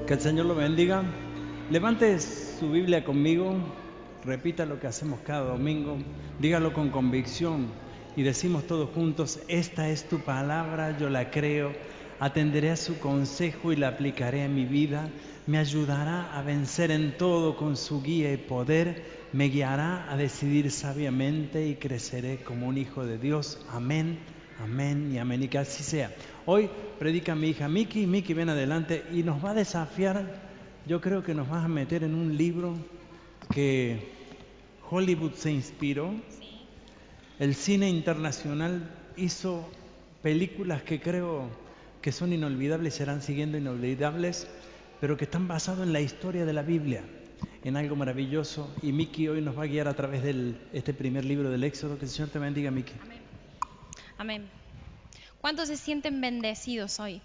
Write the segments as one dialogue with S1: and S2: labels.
S1: Que el Señor lo bendiga. Levante su Biblia conmigo, repita lo que hacemos cada domingo, dígalo con convicción y decimos todos juntos: esta es tu palabra, yo la creo, atenderé a su consejo y la aplicaré en mi vida, me ayudará a vencer en todo con su guía y poder, me guiará a decidir sabiamente y creceré como un hijo de Dios. Amén, amén y amén, y que así sea. Hoy predica mi hija Miki. Miki, ven adelante y nos va a desafiar. Yo creo que nos vas a meter en un libro que Hollywood se inspiró.
S2: Sí.
S1: El cine internacional hizo películas que creo que son inolvidables, serán siguiendo inolvidables, pero que están basadas en la historia de la Biblia, en algo maravilloso. Y Miki hoy nos va a guiar a través de este primer libro del Éxodo. Que el Señor te bendiga, Miki.
S2: Amén. Amén. ¿Cuántos se sienten bendecidos hoy?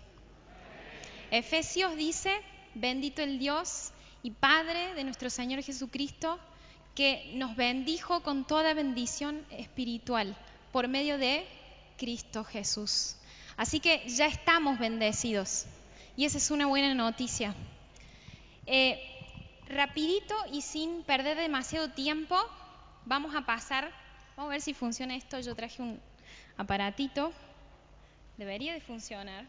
S2: Efesios dice: bendito el Dios y Padre de nuestro Señor Jesucristo, que nos bendijo con toda bendición espiritual por medio de Cristo Jesús. Así que ya estamos bendecidos y esa es una buena noticia. Rapidito y sin perder demasiado tiempo, vamos a ver si funciona esto. Yo traje un aparatito, debería de funcionar.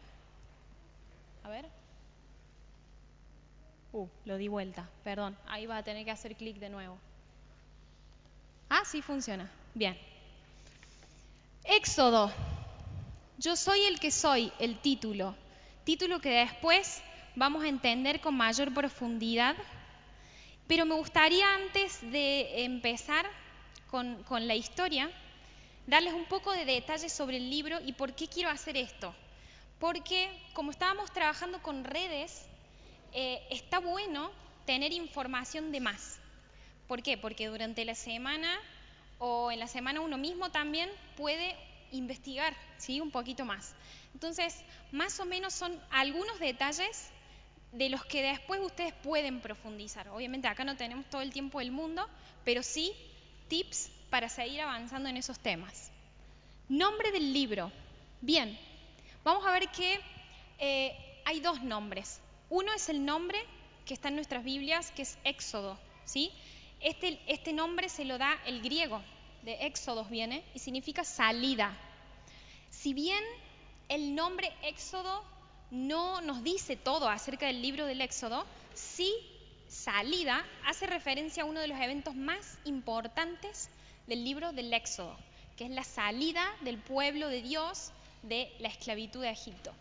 S2: A ver. Lo di vuelta, perdón. Ahí vas a tener que hacer clic de nuevo. Sí funciona. Bien. Éxodo. Yo soy el que soy, el título. Título que después vamos a entender con mayor profundidad. Pero me gustaría, antes de empezar con la historia, darles un poco de detalles sobre el libro y por qué quiero hacer esto. Porque como estábamos trabajando con redes, está bueno tener información de más. ¿Por qué? Porque durante la semana o en la semana uno mismo también puede investigar, ¿sí? Un poquito más. Entonces, más o menos son algunos detalles de los que después ustedes pueden profundizar. Obviamente acá no tenemos todo el tiempo del mundo, pero sí tips para seguir avanzando en esos temas. Nombre del libro. Bien, vamos a ver que hay dos nombres. Uno es el nombre que está en nuestras Biblias, que es Éxodo, ¿sí? Este nombre se lo da el griego, de Éxodos viene, y significa salida. Si bien el nombre Éxodo no nos dice todo acerca del libro del Éxodo, sí salida hace referencia a uno de los eventos más importantes del libro del Éxodo, que es la salida del pueblo de Dios de la esclavitud de Egipto.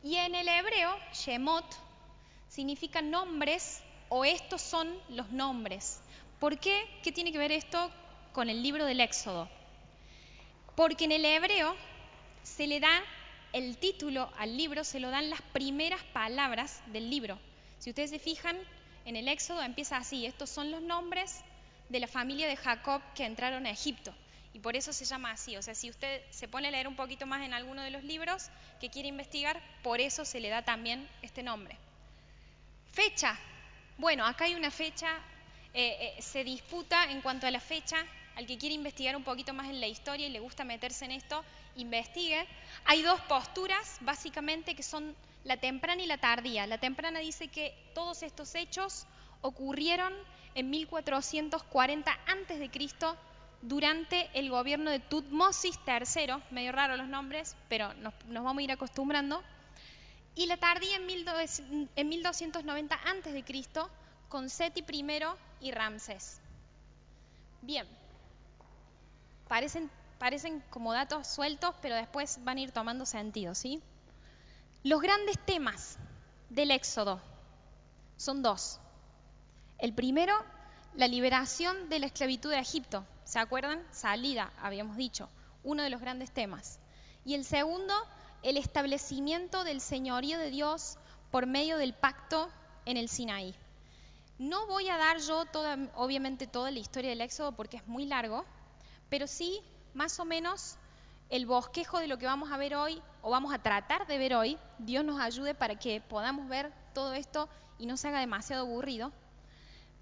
S2: Y en el hebreo, Shemot significa nombres, o estos son los nombres. ¿Por qué? ¿Qué tiene que ver esto con el libro del Éxodo? Porque en el hebreo se le da el título al libro, se lo dan las primeras palabras del libro. Si ustedes se fijan, en el Éxodo empieza así: estos son los nombres de la familia de Jacob que entraron a Egipto. Y por eso se llama así. O sea, si usted se pone a leer un poquito más en alguno de los libros que quiere investigar, por eso se le da también este nombre. Fecha. Bueno, acá hay una fecha, se disputa en cuanto a la fecha. Al que quiere investigar un poquito más en la historia y le gusta meterse en esto, investigue. Hay dos posturas, básicamente, que son la temprana y la tardía. La temprana dice que todos estos hechos ocurrieron en 1440 a.C., durante el gobierno de Tutmosis III, medio raro los nombres, pero nos vamos a ir acostumbrando. Y la tardía en 1290 a.C., con Seti I y Ramsés. Bien, parecen como datos sueltos, pero después van a ir tomando sentido, ¿sí? Los grandes temas del Éxodo son dos. El primero, la liberación de la esclavitud de Egipto. ¿Se acuerdan? Salida, habíamos dicho, uno de los grandes temas. Y el segundo, el establecimiento del señorío de Dios por medio del pacto en el Sinaí. No voy a dar yo obviamente toda la historia del Éxodo porque es muy largo, pero sí más o menos el bosquejo de lo que vamos a ver hoy, o vamos a tratar de ver hoy. Dios nos ayude para que podamos ver todo esto y no se haga demasiado aburrido.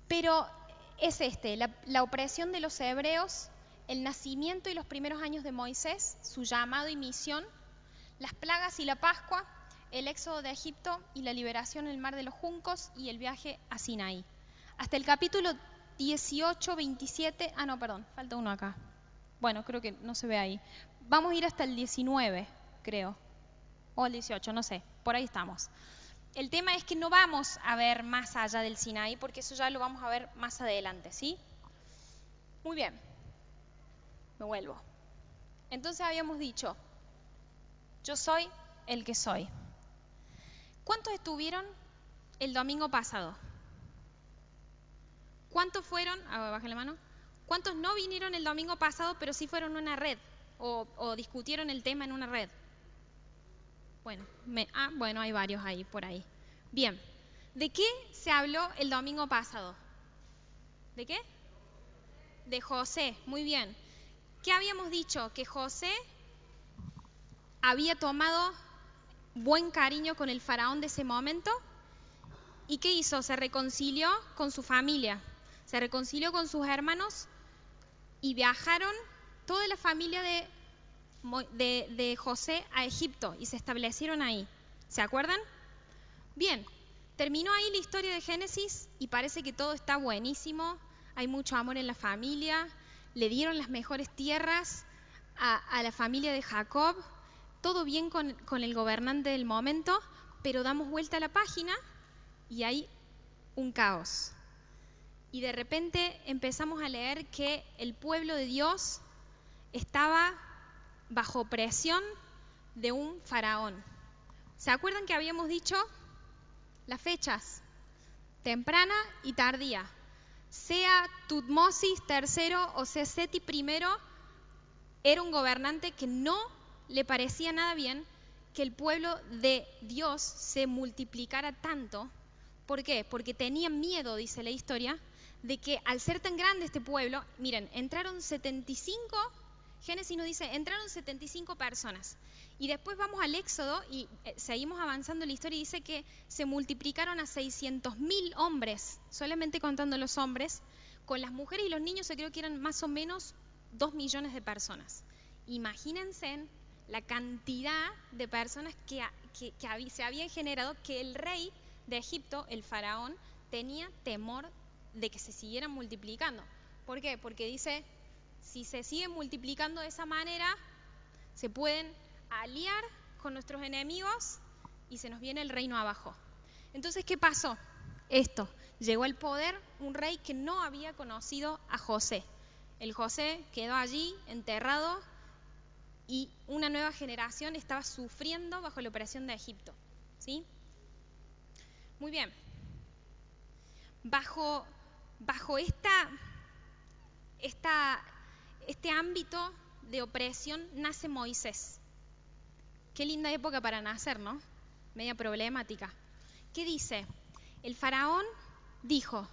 S2: Pero es la opresión de los hebreos, el nacimiento y los primeros años de Moisés, su llamado y misión, las plagas y la Pascua, el éxodo de Egipto y la liberación en el mar de los juncos y el viaje a Sinaí. Hasta el capítulo 18, 27, falta uno acá. Bueno, creo que no se ve ahí. Vamos a ir hasta el 19, creo. O el 18, no sé, por ahí estamos. El tema es que no vamos a ver más allá del Sinaí, porque eso ya lo vamos a ver más adelante, ¿sí? Muy bien, me vuelvo. Entonces habíamos dicho, yo soy el que soy. ¿Cuántos estuvieron el domingo pasado? ¿Cuántos fueron? Bajen la mano. ¿Cuántos no vinieron el domingo pasado, pero sí fueron a una red? O discutieron el tema en una red. Bueno, hay varios ahí, por ahí. Bien, ¿de qué se habló el domingo pasado? ¿De qué? De José, muy bien. ¿Qué habíamos dicho? Que José había tomado buen cariño con el faraón de ese momento. ¿Y qué hizo? Se reconcilió con su familia, se reconcilió con sus hermanos y viajaron toda la familia de José a Egipto y se establecieron ahí. ¿Se acuerdan? Bien, terminó ahí la historia de Génesis y parece que todo está buenísimo, hay mucho amor en la familia, le dieron las mejores tierras a la familia de Jacob, todo bien con el gobernante del momento, pero damos vuelta a la página y hay un caos. Y de repente empezamos a leer que el pueblo de Dios estaba bajo presión de un faraón. ¿Se acuerdan que habíamos dicho las fechas? Temprana y tardía. Sea Tutmosis III o sea Seti I, era un gobernante que no le parecía nada bien que el pueblo de Dios se multiplicara tanto. ¿Por qué? Porque tenían miedo, dice la historia, de que al ser tan grande este pueblo, miren, entraron 75, Génesis nos dice, entraron 75 personas. Y después vamos al Éxodo y seguimos avanzando en la historia y dice que se multiplicaron a 600.000 hombres, solamente contando los hombres. Con las mujeres y los niños se creo que eran más o menos 2 millones de personas. Imagínense la cantidad de personas que se habían generado, que el rey de Egipto, el faraón, tenía temor de que se siguieran multiplicando. ¿Por qué? Porque dice, si se siguen multiplicando de esa manera, se pueden aliar con nuestros enemigos y se nos viene el reino abajo. Entonces, ¿qué pasó? Esto, llegó al poder un rey que no había conocido a José. El José quedó allí enterrado y una nueva generación estaba sufriendo bajo la opresión de Egipto, ¿sí? Muy bien. Bajo este ámbito de opresión nace Moisés. Qué linda época para nacer, ¿no? Media problemática. ¿Qué dice? El faraón dijo,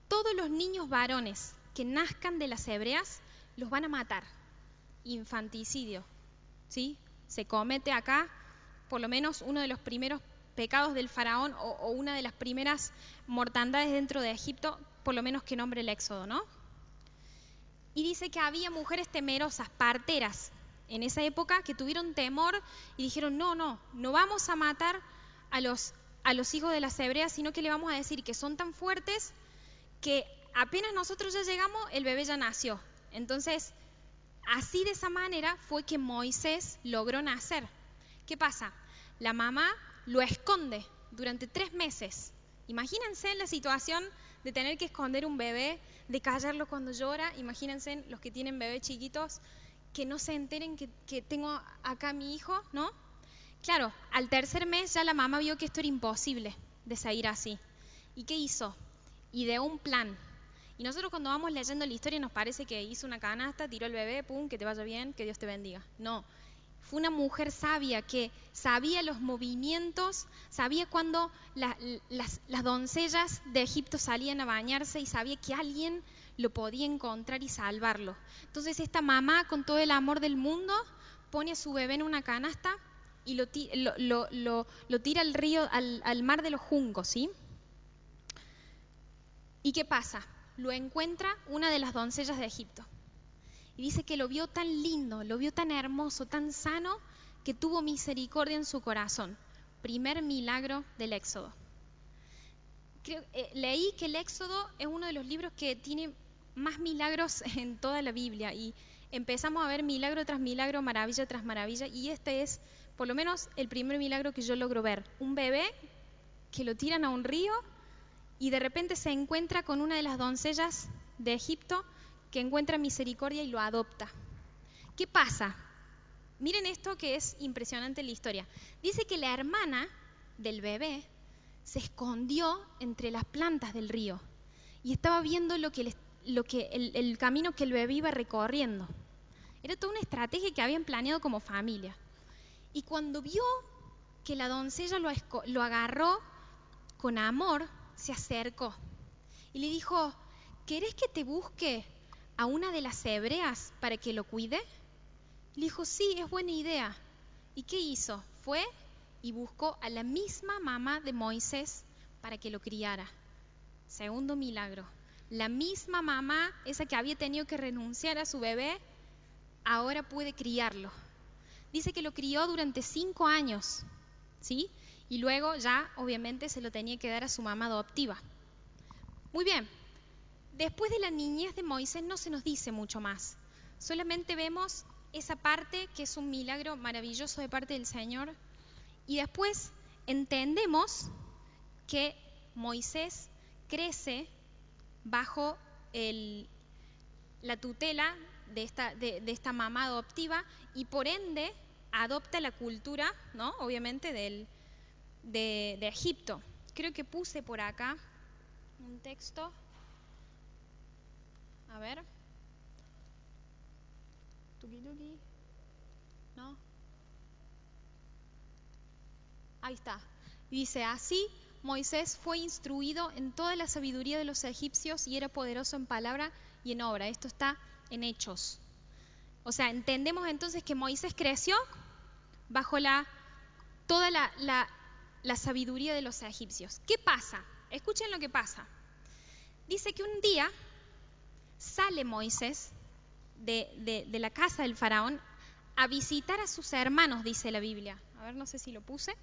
S2: todos los niños varones que nazcan de las hebreas los van a matar. Infanticidio, ¿sí? Se comete acá por lo menos uno de los primeros pecados del faraón o una de las primeras mortandades dentro de Egipto, por lo menos que nombre el Éxodo, ¿no? Y dice que había mujeres temerosas, parteras, en esa época que tuvieron temor y dijeron, no vamos a matar a los hijos de las hebreas, sino que le vamos a decir que son tan fuertes que apenas nosotros ya llegamos, el bebé ya nació. Entonces, así de esa manera fue que Moisés logró nacer. ¿Qué pasa? La mamá lo esconde durante 3 meses. Imagínense la situación de tener que esconder un bebé, de callarlo cuando llora. Imagínense los que tienen bebés chiquitos, que no se enteren que tengo acá a mi hijo, ¿no? Claro, al 3er mes ya la mamá vio que esto era imposible de seguir así. ¿Y qué hizo? Ideó un plan. Y nosotros cuando vamos leyendo la historia nos parece que hizo una canasta, tiró el bebé, pum, que te vaya bien, que Dios te bendiga. No, fue una mujer sabia que sabía los movimientos, sabía cuando las doncellas de Egipto salían a bañarse y sabía que alguien lo podía encontrar y salvarlo. Entonces esta mamá, con todo el amor del mundo, pone a su bebé en una canasta y lo tira al río, al mar de los juncos, ¿sí? ¿Y qué pasa? Lo encuentra una de las doncellas de Egipto. Y dice que lo vio tan lindo, lo vio tan hermoso, tan sano, que tuvo misericordia en su corazón. primer milagro del Éxodo. Leí que el Éxodo es uno de los libros que tiene más milagros en toda la Biblia y empezamos a ver milagro tras milagro, maravilla tras maravilla, y este es por lo menos el primer milagro que yo logro ver. Un bebé que lo tiran a un río y de repente se encuentra con una de las doncellas de Egipto que encuentra misericordia y lo adopta. ¿Qué pasa? Miren esto que es impresionante en la historia. Dice que la hermana del bebé se escondió entre las plantas del río y estaba viendo el camino que el bebé iba recorriendo. Era toda una estrategia que habían planeado como familia. Y cuando vio que la doncella lo agarró con amor, se acercó y le dijo: ¿querés que te busque a una de las hebreas para que lo cuide? Le dijo: sí, es buena idea. ¿Y qué hizo? Fue y buscó a la misma mamá de Moisés para que lo criara. Segundo milagro. La misma mamá, esa que había tenido que renunciar a su bebé, ahora puede criarlo. Dice que lo crió durante 5 años, ¿sí? Y luego ya, obviamente, se lo tenía que dar a su mamá adoptiva. Muy bien. Después de la niñez de Moisés no se nos dice mucho más. Solamente vemos esa parte que es un milagro maravilloso de parte del Señor. Y después entendemos que Moisés crece bajo la tutela de esta mamá adoptiva y por ende adopta la cultura, ¿no? Obviamente de Egipto. Creo que puse por acá un texto. A ver. Tuki. ¿No? Ahí está. Dice: así Moisés fue instruido en toda la sabiduría de los egipcios y era poderoso en palabra y en obra. Esto está en Hechos. O sea, entendemos entonces que Moisés creció bajo toda la sabiduría de los egipcios. ¿Qué pasa? Escuchen lo que pasa. Dice que un día sale Moisés de la casa del faraón a visitar a sus hermanos, dice la Biblia. A ver, no sé si lo puse.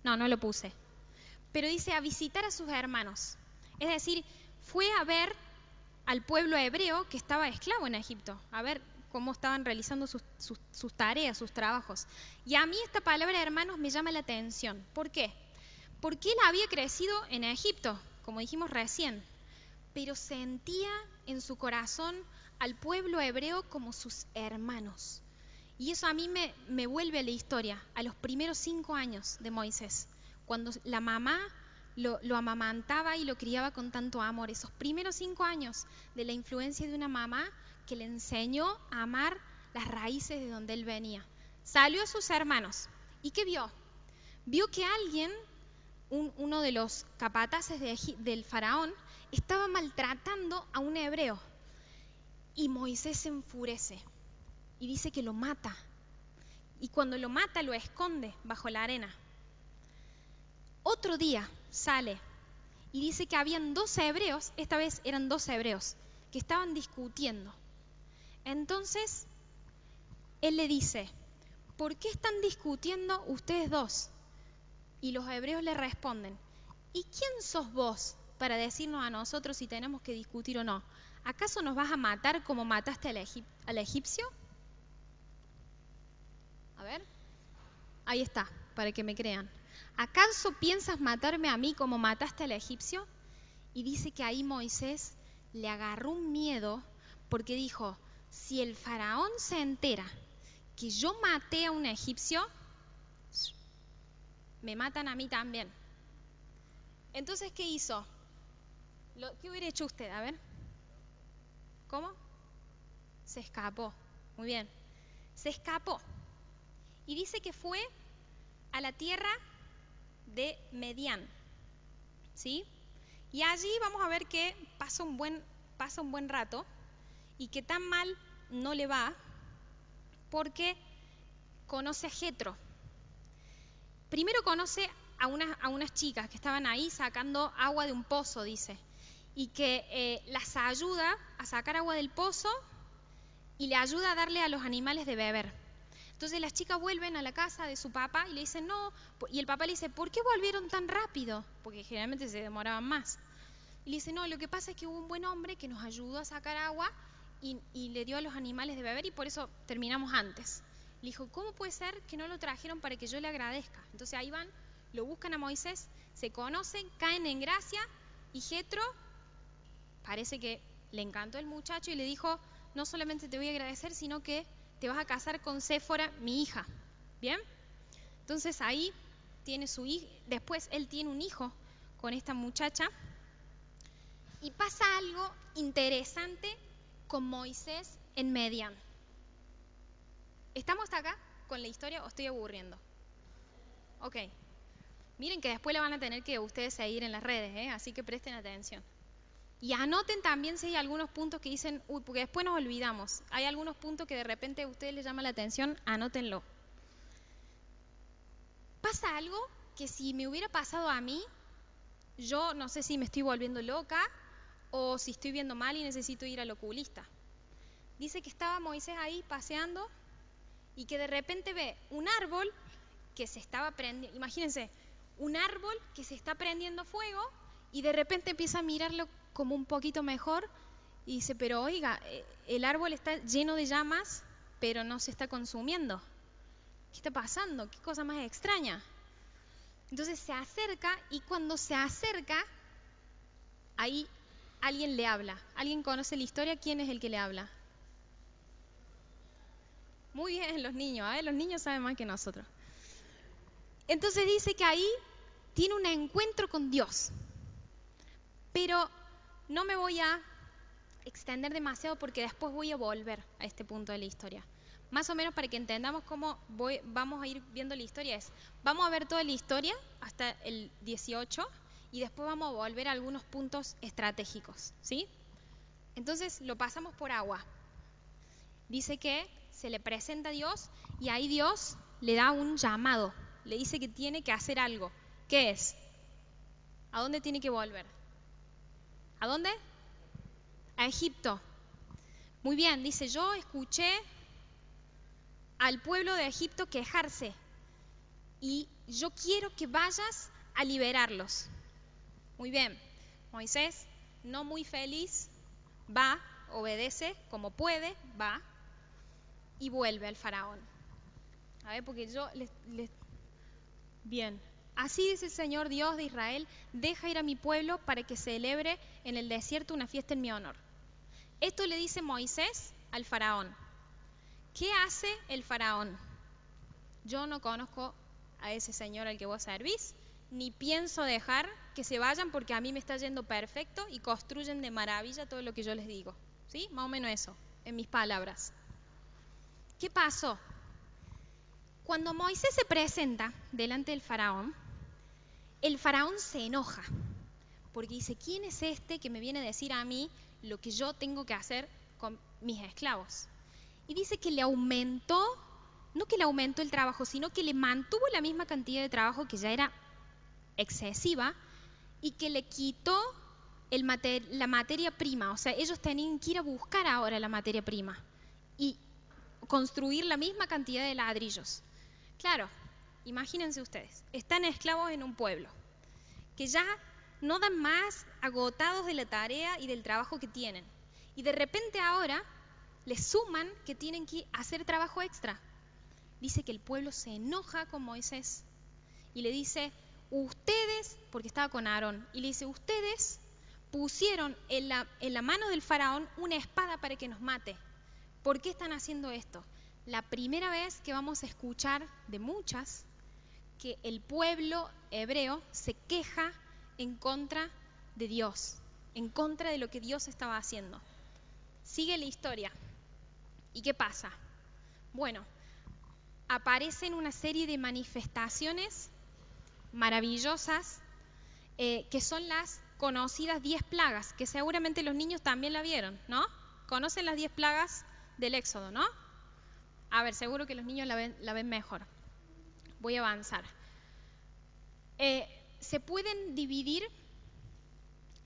S2: No lo puse. Pero dice a visitar a sus hermanos. Es decir, fue a ver al pueblo hebreo que estaba esclavo en Egipto, a ver cómo estaban realizando sus tareas, sus trabajos. Y a mí esta palabra hermanos me llama la atención. ¿Por qué? Porque él había crecido en Egipto, como dijimos recién, pero sentía en su corazón al pueblo hebreo como sus hermanos. Y eso a mí me vuelve a la historia, a los primeros 5 años de Moisés, cuando la mamá lo amamantaba y lo criaba con tanto amor. Esos primeros 5 años de la influencia de una mamá que le enseñó a amar las raíces de donde él venía. Salió a sus hermanos. ¿Y qué vio? Vio que alguien, uno de los capataces del faraón, estaba maltratando a un hebreo. Y Moisés se enfurece y dice que lo mata. Y cuando lo mata lo esconde bajo la arena. Otro día sale y dice que habían 2 hebreos, esta vez eran 2 hebreos, que estaban discutiendo. Entonces, él le dice: ¿por qué están discutiendo ustedes 2? Y los hebreos le responden: ¿y quién sos vos para decirnos a nosotros si tenemos que discutir o no? ¿Acaso nos vas a matar como mataste al egipcio? A ver, ahí está, para que me crean. ¿Acaso piensas matarme a mí como mataste al egipcio? Y dice que ahí Moisés le agarró un miedo porque dijo: si el faraón se entera que yo maté a un egipcio, me matan a mí también. Entonces, ¿qué hizo? ¿Qué hubiera hecho usted? A ver. ¿Cómo? Se escapó. Muy bien. Se escapó. Y dice que fue a la tierra de Medián. ¿Sí? Y allí vamos a ver que pasa un buen rato y que tan mal no le va porque conoce a Jetro. Primero conoce a unas chicas que estaban ahí sacando agua de un pozo, dice, y que las ayuda a sacar agua del pozo y le ayuda a darle a los animales de beber. Entonces las chicas vuelven a la casa de su papá y le dicen no, y el papá le dice, ¿por qué volvieron tan rápido? Porque generalmente se demoraban más. Y le dice, no, lo que pasa es que hubo un buen hombre que nos ayudó a sacar agua y le dio a los animales de beber y por eso terminamos antes. Le dijo, ¿cómo puede ser que no lo trajeron para que yo le agradezca? Entonces ahí van, lo buscan a Moisés, se conocen, caen en gracia y Jetro parece que le encantó el muchacho y le dijo, no solamente te voy a agradecer, sino que te vas a casar con Séfora, mi hija. ¿Bien? Entonces ahí tiene su hijo, después él tiene un hijo con esta muchacha y pasa algo interesante con Moisés en Medián. ¿Estamos hasta acá con la historia o estoy aburriendo? Ok. Miren que después la van a tener que ustedes seguir en las redes, así que presten atención. Y anoten también si hay algunos puntos que dicen, uy, porque después nos olvidamos. Hay algunos puntos que de repente a ustedes les llama la atención, anótenlo. Pasa algo que si me hubiera pasado a mí, yo no sé si me estoy volviendo loca o si estoy viendo mal y necesito ir al oculista. Dice que estaba Moisés ahí paseando y que de repente ve un árbol que se estaba prendiendo, imagínense, un árbol que se está prendiendo fuego y de repente empieza a mirarlo como un poquito mejor y dice, pero oiga, el árbol está lleno de llamas, pero no se está consumiendo. ¿Qué está pasando? ¿Qué cosa más extraña? Entonces se acerca y cuando se acerca, ahí alguien le habla. ¿Alguien conoce la historia? ¿Quién es el que le habla? Muy bien, los niños, los niños saben más que nosotros. Entonces dice que ahí tiene un encuentro con Dios. Pero no me voy a extender demasiado porque después voy a volver a este punto de la historia. Más o menos para que entendamos cómo vamos a ir viendo la historia vamos a ver toda la historia hasta el 18 y después vamos a volver a algunos puntos estratégicos, ¿sí? Entonces lo pasamos por agua. Dice que se le presenta a Dios y ahí Dios le da un llamado, le dice que tiene que hacer algo. ¿Qué es? ¿A dónde tiene que volver? ¿A dónde? A Egipto. Muy bien, dice, yo escuché al pueblo de Egipto quejarse y yo quiero que vayas a liberarlos. Muy bien, Moisés, no muy feliz, va, obedece como puede, va y vuelve al faraón. A ver, porque yo Bien, así dice el Señor Dios de Israel, deja ir a mi pueblo para que celebre en el desierto una fiesta en mi honor. Esto le dice Moisés al faraón. ¿Qué hace el faraón? Yo no conozco a ese señor al que vos servís, ni pienso dejar que se vayan porque a mí me está yendo perfecto y construyen de maravilla todo lo que yo les digo. ¿Sí? Más o menos eso, en mis palabras. ¿Qué pasó? Cuando Moisés se presenta delante del faraón, el faraón se enoja porque dice, ¿quién es este que me viene a decir a mí lo que yo tengo que hacer con mis esclavos? Y dice que le aumentó, no que le aumentó el trabajo, sino que le mantuvo la misma cantidad de trabajo que ya era excesiva y que le quitó la materia prima. O sea, ellos tenían que ir a buscar ahora la materia prima y construir la misma cantidad de ladrillos. Claro, imagínense ustedes, están esclavos en un pueblo que ya no dan más, agotados de la tarea y del trabajo que tienen. Y de repente ahora les suman que tienen que hacer trabajo extra. Dice que el pueblo se enoja con Moisés y le dice, ustedes, porque estaba con Aarón, y le dice, ustedes pusieron en la mano del faraón una espada para que nos mate. ¿Por qué están haciendo esto? La primera vez que vamos a escuchar de muchas que el pueblo hebreo se queja en contra de Dios, en contra de lo que Dios estaba haciendo. Sigue la historia. ¿Y qué pasa? Bueno, aparecen una serie de manifestaciones maravillosas que son las conocidas 10 plagas, que seguramente los niños también la vieron, ¿no? ¿Conocen las 10 plagas del Éxodo, no? A ver, seguro que los niños la ven mejor. Voy a avanzar. Se pueden dividir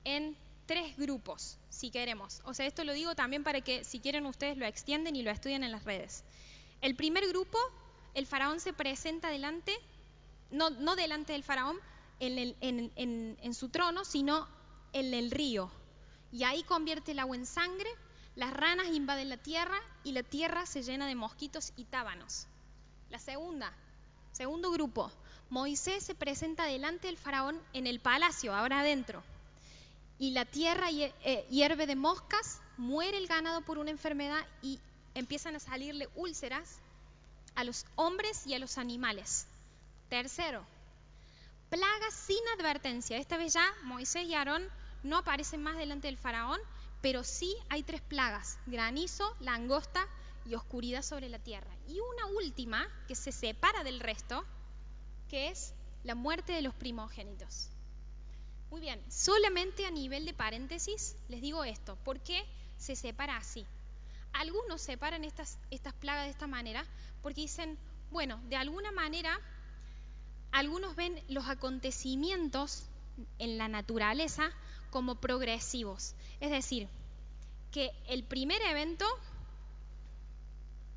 S2: en 3 grupos, si queremos. O sea, esto lo digo también para que, si quieren, ustedes lo extienden y lo estudian en las redes. El primer grupo el faraón se presenta delante, no delante del faraón en su trono, sino en el río. Y ahí convierte el agua en sangre, las ranas invaden la tierra y la tierra se llena de mosquitos y tábanos. La segundo grupo, Moisés se presenta delante del faraón en el palacio, ahora adentro. Y la tierra hierve de moscas, muere el ganado por una enfermedad y empiezan a salirle úlceras a los hombres y a los animales. Tercero, plagas sin advertencia. Esta vez ya Moisés y Aarón no aparecen más delante del faraón, pero sí hay 3 plagas: granizo, langosta y oscuridad sobre la tierra. Y una última que se separa del resto, que es la muerte de los primogénitos. Muy bien, solamente a nivel de paréntesis les digo esto. ¿Por qué se separa así? Algunos separan estas plagas de esta manera porque dicen, bueno, de alguna manera, algunos ven los acontecimientos en la naturaleza como progresivos. Es decir, que el primer evento,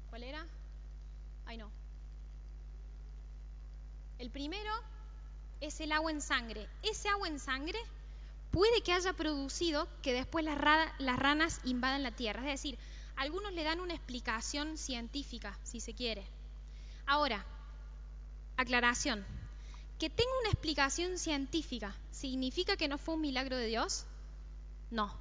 S2: ¿cuál era? Ay, no. El primero es el agua en sangre. Ese agua en sangre puede que haya producido que después las ranas invadan la tierra. Es decir, algunos le dan una explicación científica, si se quiere. Ahora, aclaración. Que tenga una explicación científica, ¿significa que no fue un milagro de Dios? No,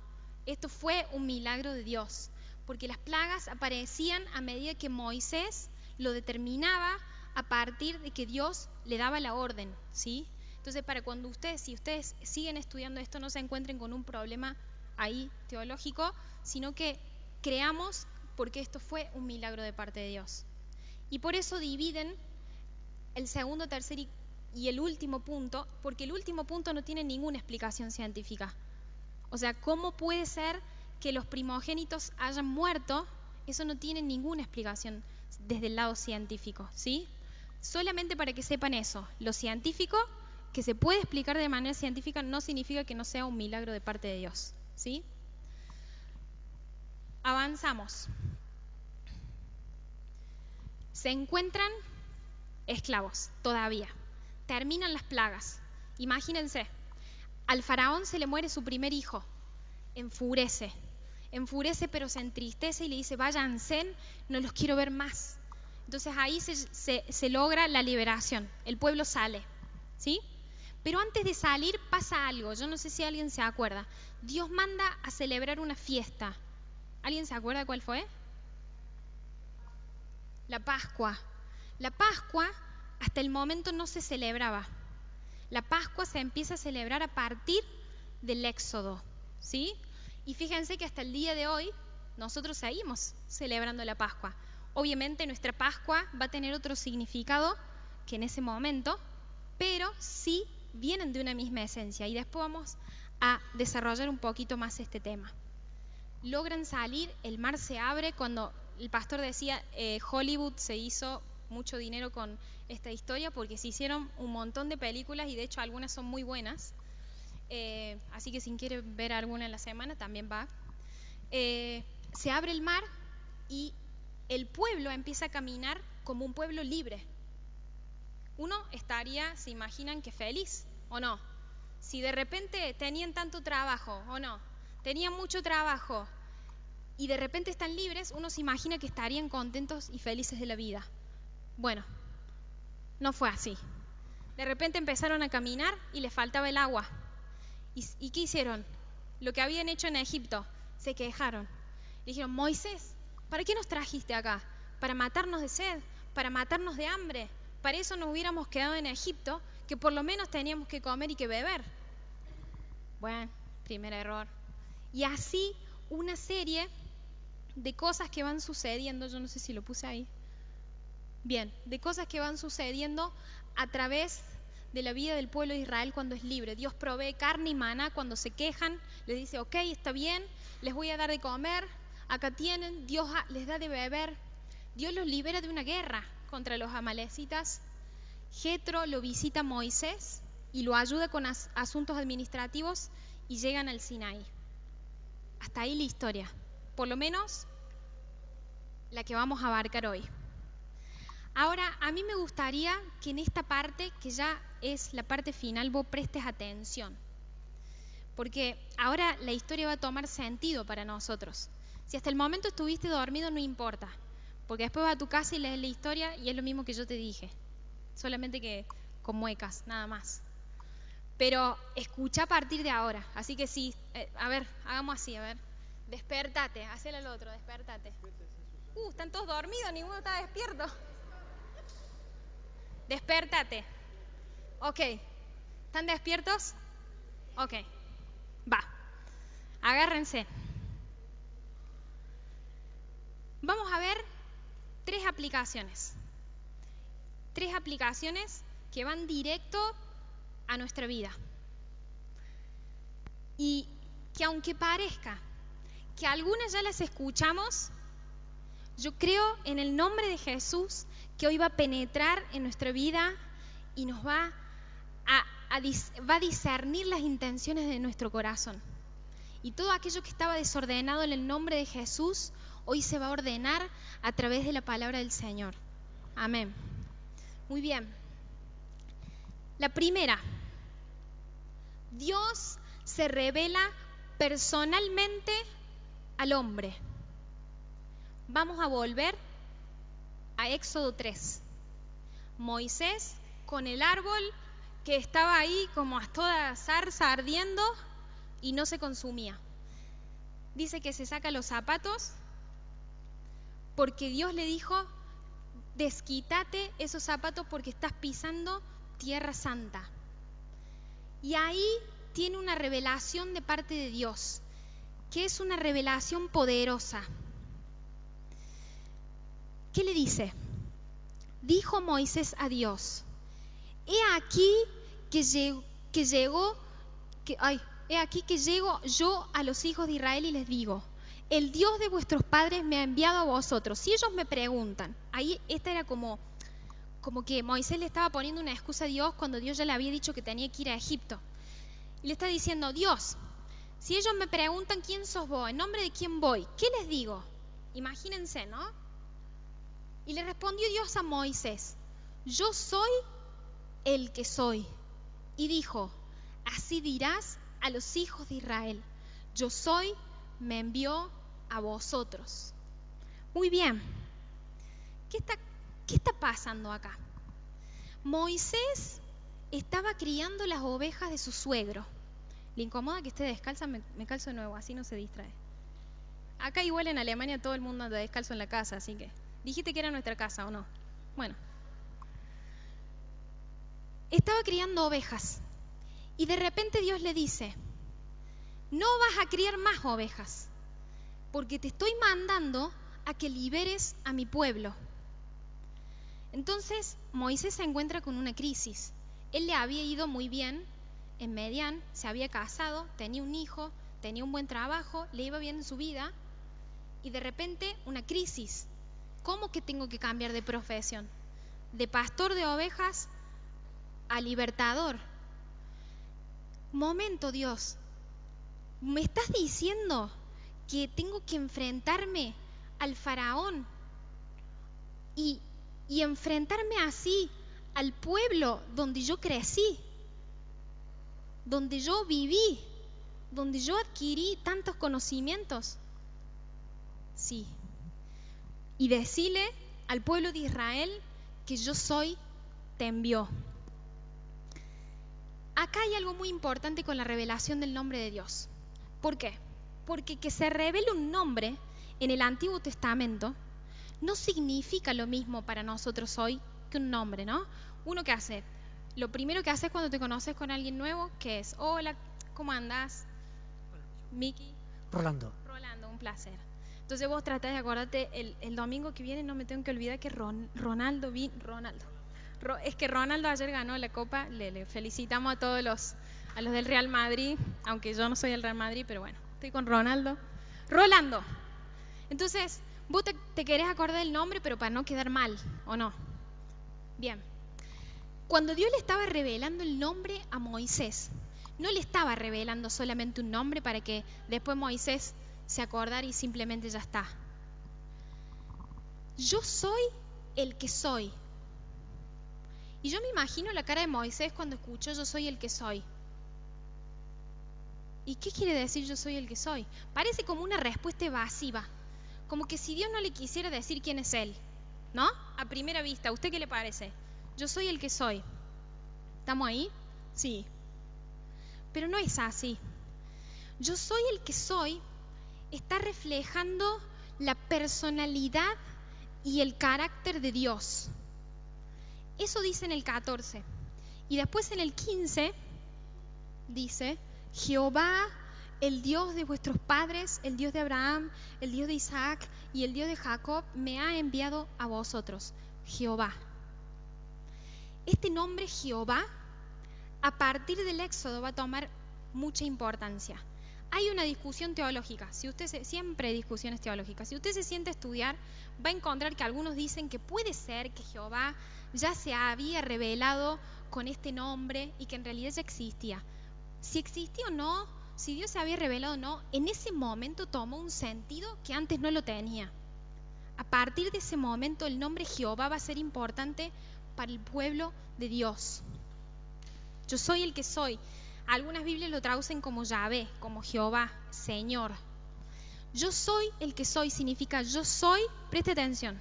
S2: esto fue un milagro de Dios, porque las plagas aparecían a medida que Moisés lo determinaba a partir de que Dios le daba la orden, ¿sí? Entonces, para cuando si ustedes siguen estudiando esto, no se encuentren con un problema ahí teológico, sino que creamos porque esto fue un milagro de parte de Dios. Y por eso dividen el segundo, tercer y el último punto, porque el último punto no tiene ninguna explicación científica. O sea, ¿cómo puede ser que los primogénitos hayan muerto? Eso no tiene ninguna explicación desde el lado científico, ¿sí? Solamente para que sepan eso, lo científico, que se puede explicar de manera científica, no significa que no sea un milagro de parte de Dios, ¿sí? Avanzamos. Se encuentran esclavos todavía. Terminan las plagas. Imagínense, al faraón se le muere su primer hijo. Enfurece pero se entristece y le dice, váyanse, no los quiero ver más. Entonces ahí se logra la liberación, el pueblo sale, ¿sí? Pero antes de salir pasa algo, yo no sé si alguien se acuerda. Dios manda a celebrar una fiesta. ¿Alguien se acuerda cuál fue? La Pascua. La Pascua hasta el momento no se celebraba. La Pascua se empieza a celebrar a partir del Éxodo, ¿sí? Y fíjense que hasta el día de hoy nosotros seguimos celebrando la Pascua. Obviamente nuestra Pascua va a tener otro significado que en ese momento, pero sí vienen de una misma esencia. Y después vamos a desarrollar un poquito más este tema. Logran salir, el mar se abre. Cuando el pastor decía Hollywood se hizo mucho dinero con esta historia porque se hicieron un montón de películas y de hecho algunas son muy buenas. Así que si quieren ver alguna en la semana también va. Se abre el mar y el pueblo empieza a caminar como un pueblo libre. Uno estaría, se imaginan que feliz, ¿o no? Si de repente tenían tanto trabajo, ¿o no? Tenían mucho trabajo y de repente están libres, uno se imagina que estarían contentos y felices de la vida. Bueno, no fue así. De repente empezaron a caminar y les faltaba el agua. ¿Y qué hicieron? Lo que habían hecho en Egipto, se quejaron. Dijeron, Moisés, ¿para qué nos trajiste acá? ¿Para matarnos de sed? ¿Para matarnos de hambre? Para eso nos hubiéramos quedado en Egipto, que por lo menos teníamos que comer y que beber. Bueno, primer error. Y así una serie de cosas que van sucediendo, yo no sé si lo puse ahí. Bien, de cosas que van sucediendo a través de la vida del pueblo de Israel cuando es libre. Dios provee carne y maná cuando se quejan, les dice, ok, está bien, les voy a dar de comer, acá tienen, Dios les da de beber. Dios los libera de una guerra contra los amalecitas. Jetro lo visita a Moisés y lo ayuda con asuntos administrativos y llegan al Sinaí. Hasta ahí la historia, por lo menos la que vamos a abarcar hoy. Ahora, a mí me gustaría que en esta parte, que ya es la parte final, vos prestes atención. Porque ahora la historia va a tomar sentido para nosotros. Si hasta el momento estuviste dormido, no importa. Porque después vas a tu casa y lees la historia y es lo mismo que yo te dije. Solamente que con muecas, nada más. Pero escucha a partir de ahora. Así que sí, a ver, hagamos así, a ver. Despertate, hacelo al otro, despertate. Están todos dormidos, ninguno está despierto. Despertate. Ok. ¿Están despiertos? Ok. Va. Agárrense. Vamos a ver 3 aplicaciones. 3 aplicaciones que van directo a nuestra vida. Y que aunque parezca que algunas ya las escuchamos, yo creo en el nombre de Jesús que hoy va a penetrar en nuestra vida y nos va a discernir las intenciones de nuestro corazón. Y todo aquello que estaba desordenado en el nombre de Jesús, hoy se va a ordenar a través de la palabra del Señor. Amén. Muy bien. La primera, Dios se revela personalmente al hombre. Vamos a volver a Éxodo 3. Moisés con el árbol que estaba ahí como a toda zarza ardiendo y no se consumía. Dice que se saca los zapatos porque Dios le dijo: desquítate esos zapatos porque estás pisando tierra santa. Y ahí tiene una revelación de parte de Dios, que es una revelación poderosa. ¿Qué le dice? Dijo Moisés a Dios: he aquí que llego yo a los hijos de Israel y les digo: el Dios de vuestros padres me ha enviado a vosotros. Si ellos me preguntan, ahí esta era como que Moisés le estaba poniendo una excusa a Dios cuando Dios ya le había dicho que tenía que ir a Egipto. Y le está diciendo: Dios, si ellos me preguntan quién sos vos, en nombre de quién voy, ¿qué les digo? Imagínense, ¿no? Y le respondió Dios a Moisés: yo soy el que soy. Y dijo: así dirás a los hijos de Israel: yo soy, me envió a vosotros. Muy bien. ¿Qué está pasando acá? Moisés estaba criando las ovejas de su suegro. ¿Le incomoda que esté descalza? Me calzo de nuevo, así no se distrae. Acá igual en Alemania todo el mundo anda descalzo en la casa, así que... ¿Dijiste que era nuestra casa o no? Bueno. Estaba criando ovejas y de repente Dios le dice: no vas a criar más ovejas porque te estoy mandando a que liberes a mi pueblo. Entonces Moisés se encuentra con una crisis. Él le había ido muy bien en Medián, se había casado, tenía un hijo, tenía un buen trabajo, le iba bien en su vida y de repente una crisis. ¿Cómo que tengo que cambiar de profesión? De pastor de ovejas a libertador. Momento, Dios, ¿me estás diciendo que tengo que enfrentarme al faraón y enfrentarme así al pueblo donde yo crecí, donde yo viví, donde yo adquirí tantos conocimientos? Sí. Y decirle al pueblo de Israel que yo soy, te envió. Acá hay algo muy importante con la revelación del nombre de Dios. ¿Por qué? Porque que se revele un nombre en el Antiguo Testamento no significa lo mismo para nosotros hoy que un nombre, ¿no? Uno que hace, lo primero que haces cuando te conoces con alguien nuevo, que es: hola, ¿cómo andás? Miki.
S3: Rolando,
S2: Un placer. Entonces vos tratás de acordarte, el domingo que viene no me tengo que olvidar que Ronaldo. Es que Ronaldo ayer ganó la Copa, le felicitamos a todos los del Real Madrid, aunque yo no soy del Real Madrid, pero bueno, estoy con Rolando. Entonces, vos te querés acordar del nombre, pero para no quedar mal, ¿o no? Bien. Cuando Dios le estaba revelando el nombre a Moisés, no le estaba revelando solamente un nombre para que después Moisés se acordara y simplemente ya está. Yo soy el que soy. Y yo me imagino la cara de Moisés cuando escuchó yo soy el que soy. ¿Y qué quiere decir yo soy el que soy? Parece como una respuesta evasiva, como que si Dios no le quisiera decir quién es Él, ¿no? A primera vista, ¿a usted qué le parece? Yo soy el que soy. ¿Estamos ahí? Sí. Pero no es así. Yo soy el que soy está reflejando la personalidad y el carácter de Dios. Eso dice en el 14. Y después en el 15 dice: Jehová, el Dios de vuestros padres, el Dios de Abraham, el Dios de Isaac y el Dios de Jacob, me ha enviado a vosotros. Jehová. Este nombre Jehová, a partir del Éxodo, va a tomar mucha importancia. Hay una discusión teológica, siempre hay discusiones teológicas. Si usted se siente a estudiar, va a encontrar que algunos dicen que puede ser que Jehová ya se había revelado con este nombre y que en realidad ya existía. Si existía o no, si Dios se había revelado o no, en ese momento tomó un sentido que antes no lo tenía. A partir de ese momento el nombre Jehová va a ser importante para el pueblo de Dios. Yo soy el que soy. Algunas Biblias lo traducen como Yahvé, como Jehová, Señor. Yo soy el que soy significa yo soy, preste atención,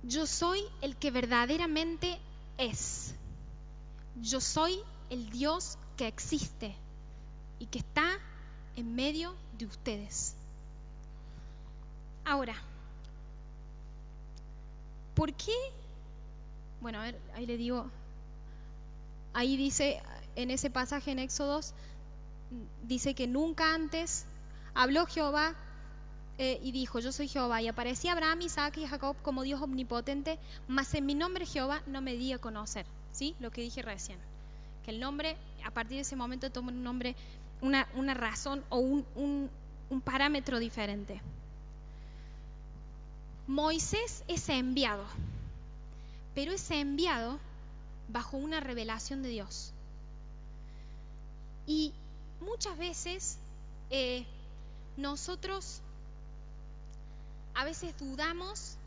S2: yo soy el que verdaderamente es. Yo soy el Dios que existe y que está en medio de ustedes. Ahora, ¿por qué? Bueno, a ver, ahí le digo, ahí dice, en ese pasaje en Éxodos, dice que nunca antes habló Jehová y dijo, yo soy Jehová, y aparecía Abraham, Isaac y Jacob como Dios omnipotente, mas en mi nombre Jehová no me di a conocer. ¿Sí? Lo que dije recién, que el nombre, a partir de ese momento toma un nombre, una razón o un parámetro diferente. Moisés es enviado, pero es enviado bajo una revelación de Dios. Y muchas veces nosotros a veces dudamos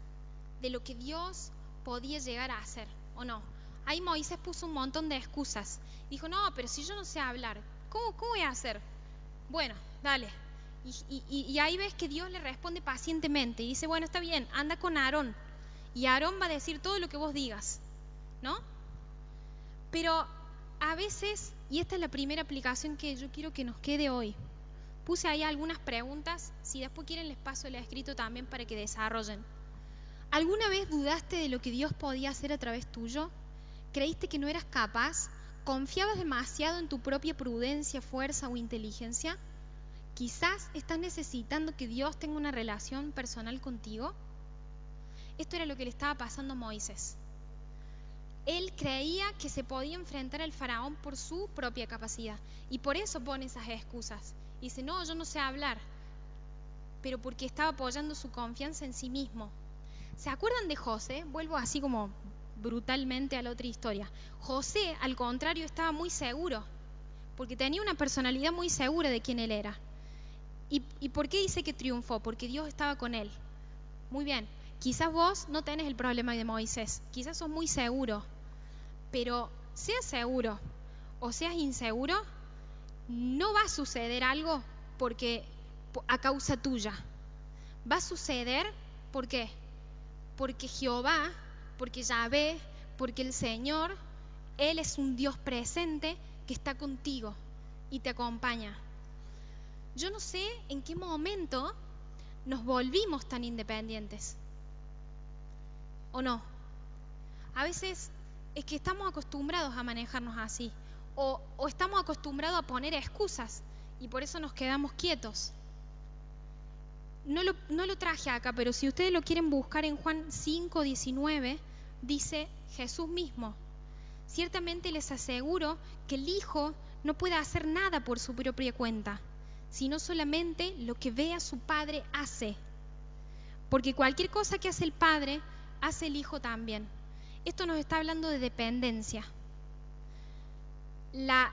S2: de lo que Dios podía llegar a hacer, ¿o no? Ahí Moisés puso un montón de excusas. Dijo, no, pero si yo no sé hablar, ¿cómo voy a hacer? Bueno, dale. Y ahí ves que Dios le responde pacientemente y dice, bueno, está bien, anda con Aarón. Y Aarón va a decir todo lo que vos digas, ¿no? Pero a veces, y esta es la primera aplicación que yo quiero que nos quede hoy, puse ahí algunas preguntas, si después quieren les paso el escrito también para que desarrollen. ¿Alguna vez dudaste de lo que Dios podía hacer a través tuyo? ¿Creíste que no eras capaz? ¿Confiabas demasiado en tu propia prudencia, fuerza o inteligencia? Quizás estás necesitando que Dios tenga una relación personal contigo. Esto era lo que le estaba pasando a Moisés. Él creía que se podía enfrentar al faraón por su propia capacidad y por eso pone esas excusas. Dice, no, yo no sé hablar, pero porque estaba apoyando su confianza en sí mismo. ¿Se acuerdan de José? Vuelvo así como brutalmente a la otra historia. José, al contrario, estaba muy seguro, porque tenía una personalidad muy segura de quién él era. ¿Y por qué dice que triunfó? Porque Dios estaba con él. Muy bien, quizás vos no tenés el problema de Moisés, quizás sos muy seguro, pero seas seguro o seas inseguro, no va a suceder algo porque a causa tuya. Va a suceder, ¿por qué? Porque Jehová, porque Yahvé, porque el Señor, Él es un Dios presente que está contigo y te acompaña. Yo no sé en qué momento nos volvimos tan independientes, ¿o no? A veces es que estamos acostumbrados a manejarnos así, o estamos acostumbrados a poner excusas y por eso nos quedamos quietos. No lo traje acá, pero si ustedes lo quieren buscar en Juan 5:19, dice Jesús mismo, ciertamente les aseguro que el Hijo no puede hacer nada por su propia cuenta, sino solamente lo que ve a su Padre hace. Porque cualquier cosa que hace el Padre, hace el Hijo también. Esto nos está hablando de dependencia. La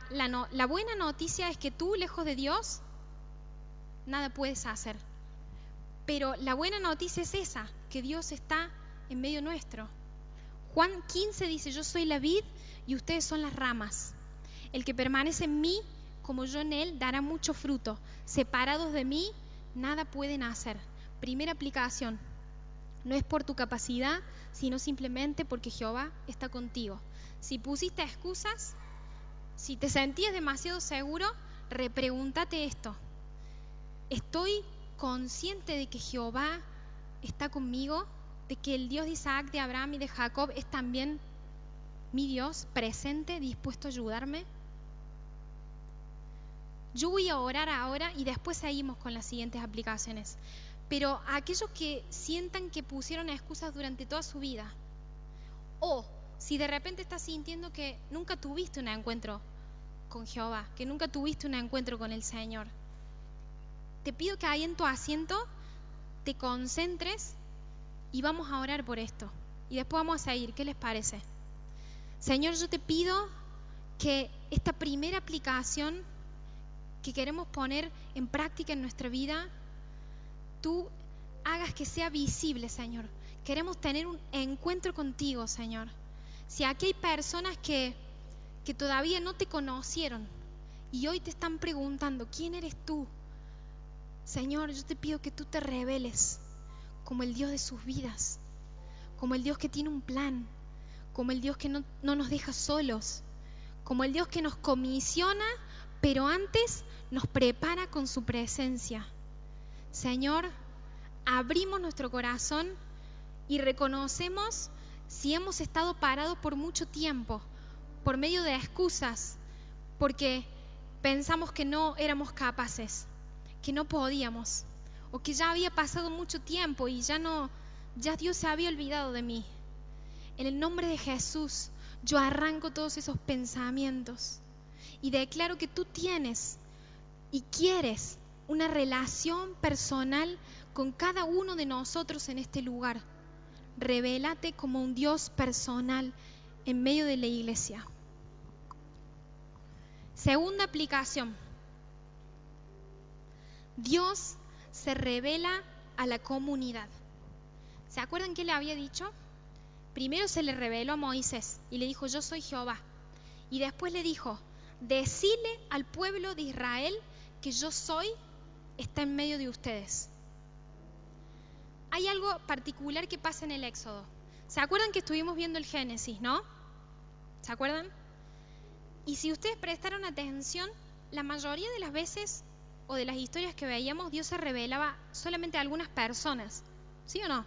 S2: buena noticia es que tú, lejos de Dios, nada puedes hacer. Pero la buena noticia es esa, que Dios está en medio nuestro. Juan 15 dice, yo soy la vid y ustedes son las ramas. El que permanece en mí, como yo en él, dará mucho fruto. Separados de mí, nada pueden hacer. Primera aplicación, no es por tu capacidad, sino simplemente porque Jehová está contigo. Si pusiste excusas, si te sentías demasiado seguro, repregúntate esto. ¿Estoy consciente de que Jehová está conmigo? ¿De que el Dios de Isaac, de Abraham y de Jacob es también mi Dios presente, dispuesto a ayudarme? Yo voy a orar ahora y después seguimos con las siguientes aplicaciones. Pero a aquellos que sientan que pusieron excusas durante toda su vida, o si de repente estás sintiendo que nunca tuviste un encuentro con Jehová, que nunca tuviste un encuentro con el Señor, te pido que ahí en tu asiento te concentres y vamos a orar por esto. Y después vamos a seguir. ¿Qué les parece? Señor, yo te pido que esta primera aplicación que queremos poner en práctica en nuestra vida, tú hagas que sea visible, Señor. Queremos tener un encuentro contigo, Señor. Si aquí hay personas que todavía no te conocieron y hoy te están preguntando, ¿quién eres tú? Señor, yo te pido que tú te reveles como el Dios de sus vidas, como el Dios que tiene un plan, como el Dios que no nos deja solos, como el Dios que nos comisiona, pero antes nos prepara con su presencia. Señor, abrimos nuestro corazón y reconocemos si hemos estado parados por mucho tiempo, por medio de excusas, porque pensamos que no éramos capaces, que no podíamos, o que ya había pasado mucho tiempo y ya Dios se había olvidado de mí. En el nombre de Jesús, yo arranco todos esos pensamientos y declaro que tú tienes y quieres una relación personal con cada uno de nosotros en este lugar. Revélate como un Dios personal en medio de la iglesia. Segunda aplicación. Dios se revela a la comunidad. ¿Se acuerdan qué le había dicho? Primero se le reveló a Moisés y le dijo, yo soy Jehová. Y después le dijo, decile al pueblo de Israel que yo soy, está en medio de ustedes. Hay algo particular que pasa en el Éxodo. ¿Se acuerdan que estuvimos viendo el Génesis, no? ¿Se acuerdan? Y si ustedes prestaron atención, la mayoría de las veces o de las historias que veíamos, Dios se revelaba solamente a algunas personas. ¿Sí o no?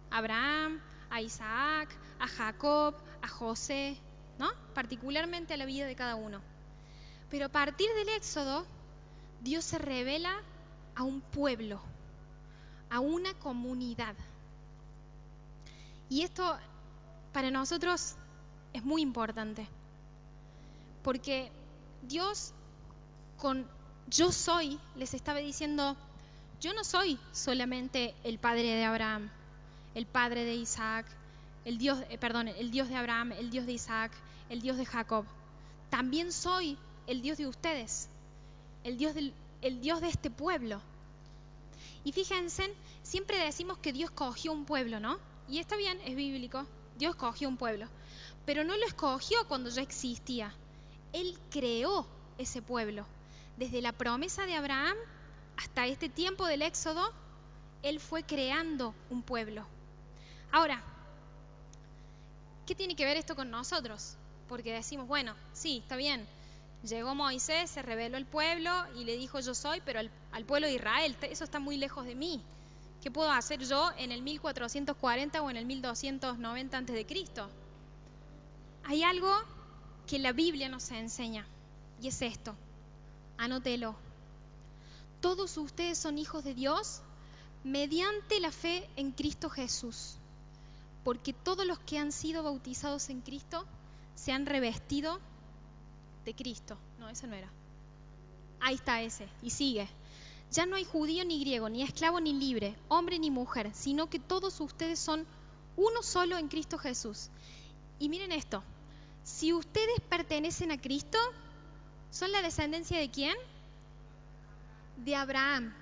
S2: A Abraham, a Isaac, a Jacob, a José, ¿no? Particularmente a la vida de cada uno. Pero a partir del Éxodo, Dios se revela a un pueblo, a una comunidad. Y esto para nosotros es muy importante, porque Dios con yo soy les estaba diciendo, yo no soy solamente el padre de Abraham, el padre de Isaac, el Dios de Abraham, el Dios de Isaac, el Dios de Jacob. También soy el Dios de ustedes, el Dios de este pueblo. Y fíjense, siempre decimos que Dios escogió un pueblo, ¿no? Y está bien, es bíblico, Dios escogió un pueblo. Pero no lo escogió cuando ya existía. Él creó ese pueblo. Desde la promesa de Abraham hasta este tiempo del Éxodo, Él fue creando un pueblo. Ahora, ¿qué tiene que ver esto con nosotros? Porque decimos, bueno, sí, está bien. Llegó Moisés, se reveló el pueblo y le dijo yo soy, pero al pueblo de Israel, eso está muy lejos de mí. ¿Qué puedo hacer yo en el 1440 o en el 1290 a.C.? Hay algo que la Biblia nos enseña y es esto, anótelo. Todos ustedes son hijos de Dios mediante la fe en Cristo Jesús, porque todos los que han sido bautizados en Cristo se han revestido de Cristo. No, ese no era. Ahí está ese, y sigue. Ya no hay judío ni griego, ni esclavo ni libre, hombre ni mujer, sino que todos ustedes son uno solo en Cristo Jesús. Y miren esto, si ustedes pertenecen a Cristo, ¿son la descendencia de quién? De Abraham,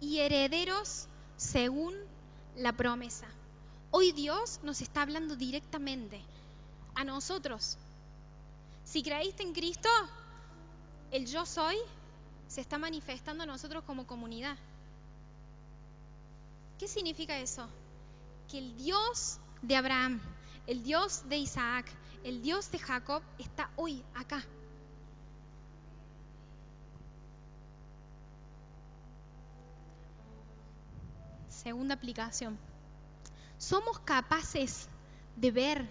S2: y herederos según la promesa. Hoy Dios nos está hablando directamente a nosotros. Si creíste en Cristo, el yo soy se está manifestando a nosotros como comunidad. ¿Qué significa eso? Que el Dios de Abraham, el Dios de Isaac, el Dios de Jacob está hoy acá. Segunda aplicación. ¿Somos capaces de ver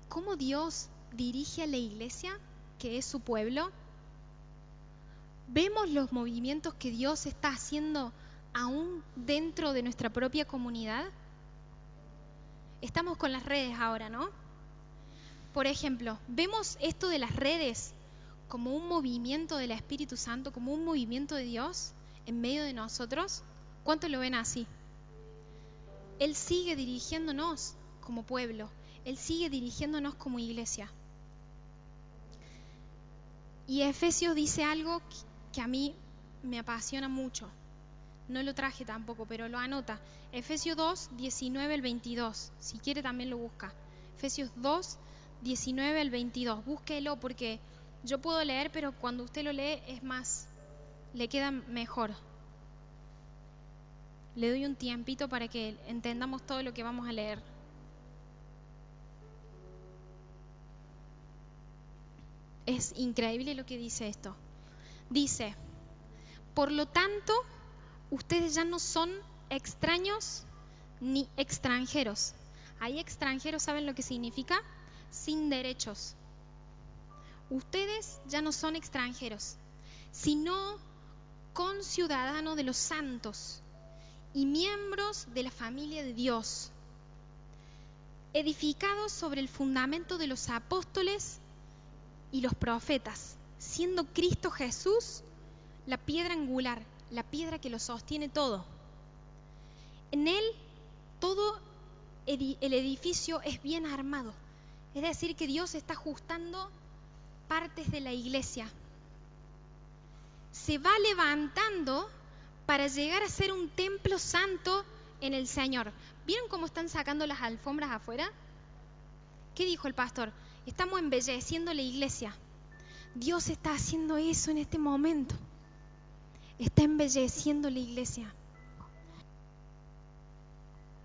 S2: cómo Dios dirige a la iglesia, que es su pueblo? ¿Vemos los movimientos que Dios está haciendo aún dentro de nuestra propia comunidad? Estamos con las redes ahora, ¿no? Por ejemplo, ¿vemos esto de las redes como un movimiento del Espíritu Santo, como un movimiento de Dios en medio de nosotros? ¿Cuántos lo ven así? Él sigue dirigiéndonos como pueblo, Él sigue dirigiéndonos como iglesia. Y Efesios dice algo que a mí me apasiona mucho. No lo traje tampoco, pero lo anota. Efesios 2, 19 al 22. Si quiere también lo busca. Efesios 2, 19 al 22. Búsquelo porque yo puedo leer, pero cuando usted lo lee es más, le queda mejor. Le doy un tiempito para que entendamos todo lo que vamos a leer. Es increíble lo que dice esto. Dice, por lo tanto, ustedes ya no son extraños ni extranjeros. Ahí extranjeros, ¿saben lo que significa? Sin derechos. Ustedes ya no son extranjeros, sino conciudadanos de los santos y miembros de la familia de Dios, edificados sobre el fundamento de los apóstoles y los profetas, siendo Cristo Jesús la piedra angular, la piedra que lo sostiene todo. En Él todo el edificio es bien armado, es decir, que Dios está ajustando partes de la iglesia. Se va levantando para llegar a ser un templo santo en el Señor. ¿Vieron cómo están sacando las alfombras afuera? ¿Qué dijo el pastor? Estamos embelleciendo la iglesia. Dios está haciendo eso en este momento. Está embelleciendo la iglesia.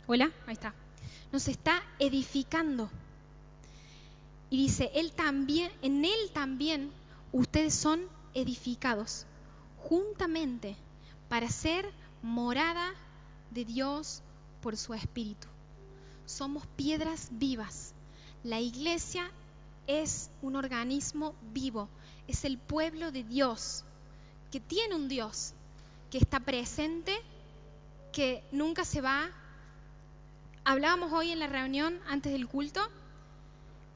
S2: Hola, ahí está. Nos está edificando. Y dice, en Él también ustedes son edificados juntamente para ser morada de Dios por su Espíritu. Somos piedras vivas. La iglesia es un organismo vivo, es el pueblo de Dios, que tiene un Dios, que está presente, que nunca se va. Hablábamos hoy en la reunión antes del culto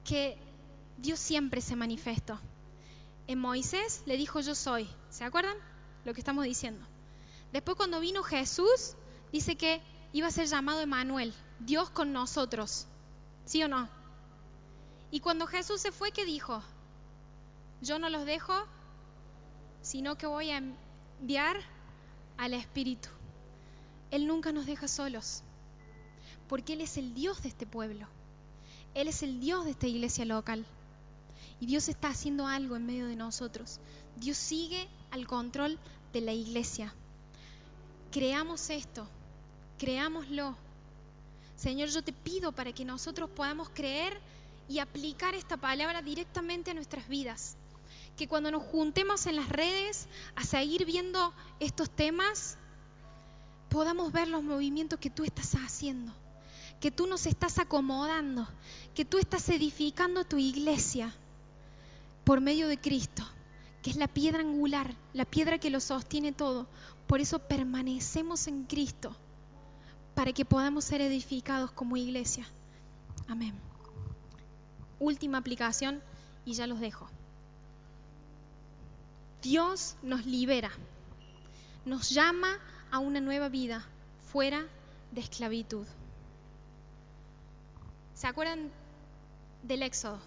S2: que Dios siempre se manifestó. En Moisés le dijo yo soy, ¿se acuerdan lo que estamos diciendo? Después cuando vino Jesús, dice que iba a ser llamado Emmanuel, Dios con nosotros, ¿sí o no? Y cuando Jesús se fue, ¿qué dijo? Yo no los dejo, sino que voy a enviar al Espíritu. Él nunca nos deja solos, porque Él es el Dios de este pueblo. Él es el Dios de esta iglesia local. Y Dios está haciendo algo en medio de nosotros. Dios sigue al control de la iglesia. Creamos esto, creámoslo. Señor, yo te pido para que nosotros podamos creer y aplicar esta palabra directamente a nuestras vidas. Que cuando nos juntemos en las redes a seguir viendo estos temas, podamos ver los movimientos que tú estás haciendo, que tú nos estás acomodando, que tú estás edificando tu iglesia por medio de Cristo, que es la piedra angular, la piedra que lo sostiene todo. Por eso permanecemos en Cristo, para que podamos ser edificados como iglesia. Amén. Última aplicación y ya los dejo. Dios nos libera, nos llama a una nueva vida fuera de esclavitud. ¿Se acuerdan del Éxodo?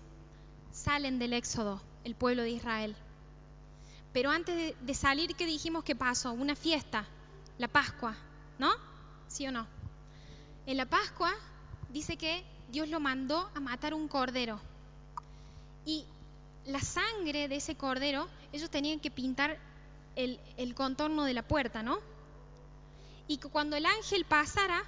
S2: Salen del Éxodo el pueblo de Israel. Pero antes de salir, ¿qué dijimos que pasó? Una fiesta, la Pascua, ¿no? ¿Sí o no? En la Pascua dice que Dios lo mandó a matar un cordero. Y la sangre de ese cordero, ellos tenían que pintar el contorno de la puerta, ¿no? Y que cuando el ángel pasara,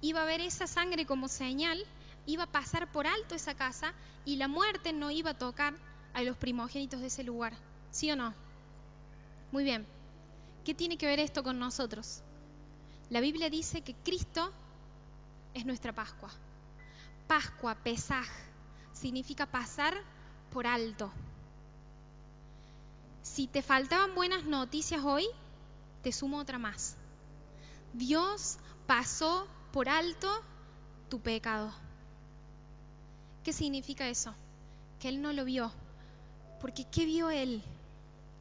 S2: iba a ver esa sangre como señal, iba a pasar por alto esa casa y la muerte no iba a tocar a los primogénitos de ese lugar. ¿Sí o no? Muy bien. ¿Qué tiene que ver esto con nosotros? La Biblia dice que Cristo es nuestra Pascua. Pascua, Pesaj, significa pasar por alto. Si te faltaban buenas noticias hoy, te sumo otra más. Dios pasó por alto tu pecado. ¿Qué significa eso? Que Él no lo vio. Porque ¿qué vio Él?